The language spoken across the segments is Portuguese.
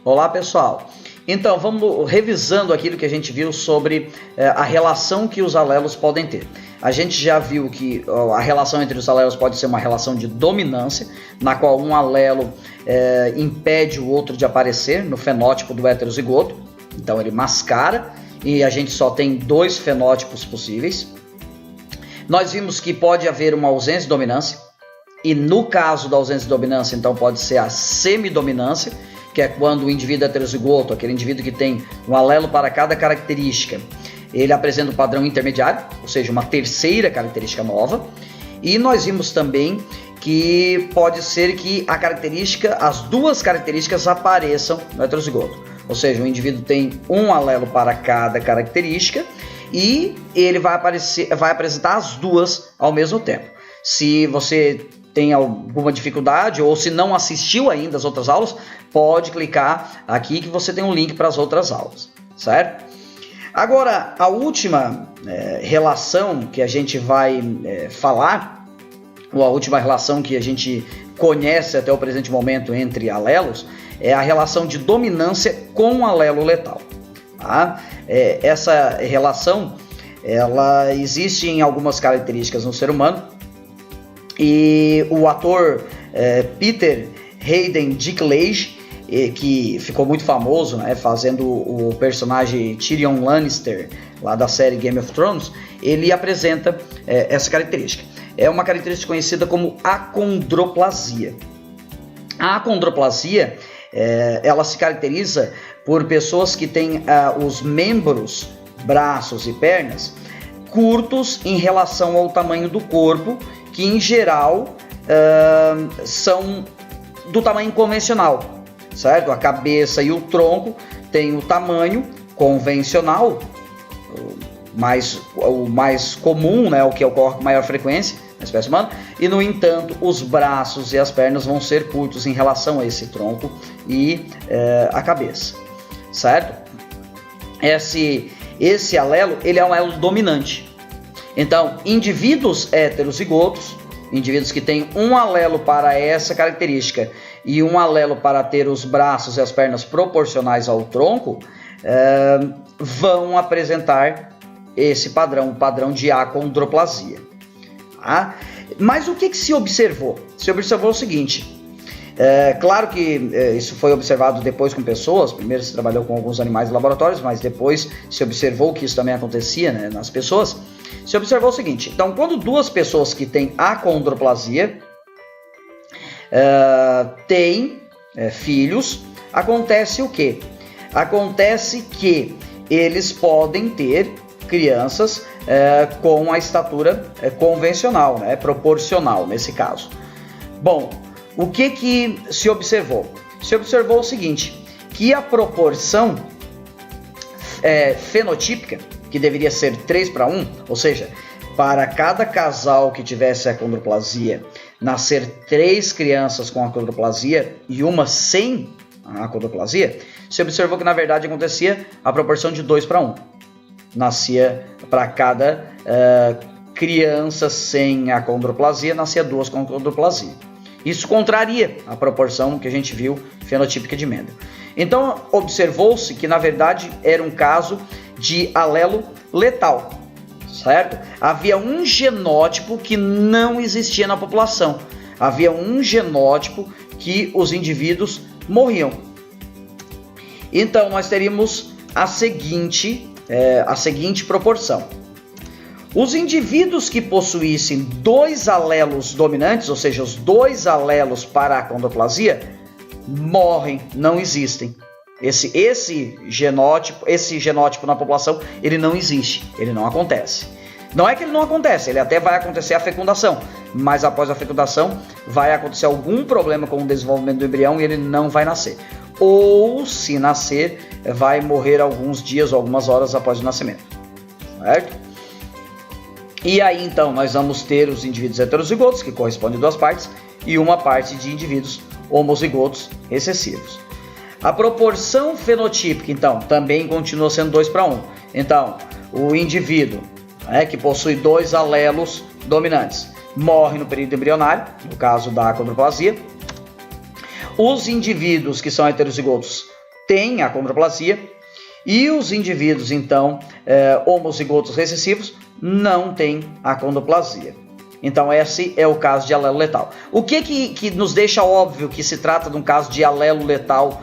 Olá, pessoal. Então, vamos revisando aquilo que a gente viu sobre a relação que os alelos podem ter. A gente já viu que a relação entre os alelos pode ser uma relação de dominância, na qual um alelo impede o outro de aparecer no fenótipo do heterozigoto. Então, ele mascara e a gente só tem dois fenótipos possíveis. Nós vimos que pode haver uma ausência de dominância, e no caso da ausência de dominância, então pode ser a semidominância, que é quando o indivíduo heterozigoto, aquele indivíduo que tem um alelo para cada característica, ele apresenta um padrão intermediário, ou seja, uma terceira característica nova. E nós vimos também que pode ser que as duas características apareçam no heterozigoto, ou seja, o indivíduo tem um alelo para cada característica e ele vai apresentar as duas ao mesmo tempo. Se você tem alguma dificuldade ou se não assistiu ainda às outras aulas, pode clicar aqui que você tem um link para as outras aulas, certo? Agora, a última relação que a gente vai falar, ou a última relação que a gente conhece até o presente momento entre alelos, é a relação de dominância com alelo letal. Tá? Essa relação ela existe em algumas características no ser humano, e o ator Peter Hayden Dinklage, que ficou muito famoso, né, fazendo o personagem Tyrion Lannister lá da série Game of Thrones, ele apresenta essa característica. É uma característica conhecida como acondroplasia. A acondroplasia ela se caracteriza por pessoas que têm os membros, braços e pernas curtos em relação ao tamanho do corpo, que em geral são do tamanho convencional, certo? A cabeça e o tronco têm o tamanho convencional, o mais comum, né, o que ocorre com maior frequência na espécie humana, e no entanto os braços e as pernas vão ser curtos em relação a esse tronco e a cabeça, certo? Esse alelo, ele é um alelo dominante. Então, indivíduos heterozigotos, indivíduos que têm um alelo para essa característica e um alelo para ter os braços e as pernas proporcionais ao tronco, vão apresentar esse padrão, o padrão de acondroplasia. Tá? Mas o que se observou? Se observou o seguinte, claro que isso foi observado depois com pessoas, primeiro se trabalhou com alguns animais em laboratórios, mas depois se observou que isso também acontecia, né, nas pessoas. Se observou o seguinte, então quando duas pessoas que têm acondroplasia têm filhos, acontece o quê? Acontece que eles podem ter crianças com a estatura convencional, né, proporcional nesse caso. Bom, o que se observou? Se observou o seguinte, que a proporção fenotípica, que deveria ser 3:1, ou seja, para cada casal que tivesse acondroplasia, nascer 3 crianças com acondroplasia e uma sem acondroplasia, se observou que na verdade acontecia a proporção de 2:1. Nascia para cada criança sem acondroplasia, nascia 2 com acondroplasia. Isso contraria a proporção que a gente viu fenotípica de Mendel. Então, observou-se que, na verdade, era um caso de alelo letal, certo? Havia um genótipo que não existia na população. Havia um genótipo que os indivíduos morriam. Então, nós teríamos a seguinte proporção. Os indivíduos que possuíssem 2 alelos dominantes, ou seja, os 2 alelos para a acondroplasia, morrem, não existem. Esse genótipo na população, ele não existe, ele não acontece. Não é que ele não acontece, ele até vai acontecer a fecundação, mas após a fecundação vai acontecer algum problema com o desenvolvimento do embrião e ele não vai nascer. Ou, se nascer, vai morrer alguns dias ou algumas horas após o nascimento, certo? E aí, então, nós vamos ter os indivíduos heterozigotos, que correspondem a 2 partes, e uma parte de indivíduos homozigotos recessivos. A proporção fenotípica, então, também continua sendo 2:1. Então, o indivíduo que possui 2 alelos dominantes morre no período embrionário, no caso da acondroplasia. Os indivíduos que são heterozigotos têm a acondroplasia e os indivíduos, então, homozigotos recessivos não têm acondroplasia. Então, esse é o caso de alelo letal. O que nos deixa óbvio que se trata de um caso de alelo letal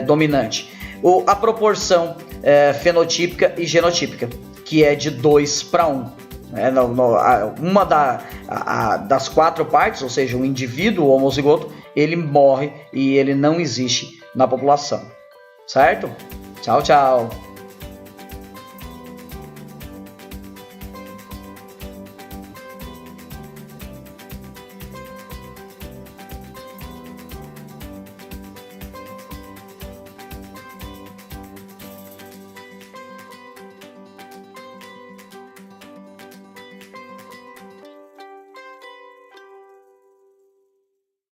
dominante? A proporção fenotípica e genotípica, que é de 2:1. Uma das 4 partes, ou seja, um indivíduo homozigoto, ele morre e ele não existe na população. Certo? Tchau, tchau.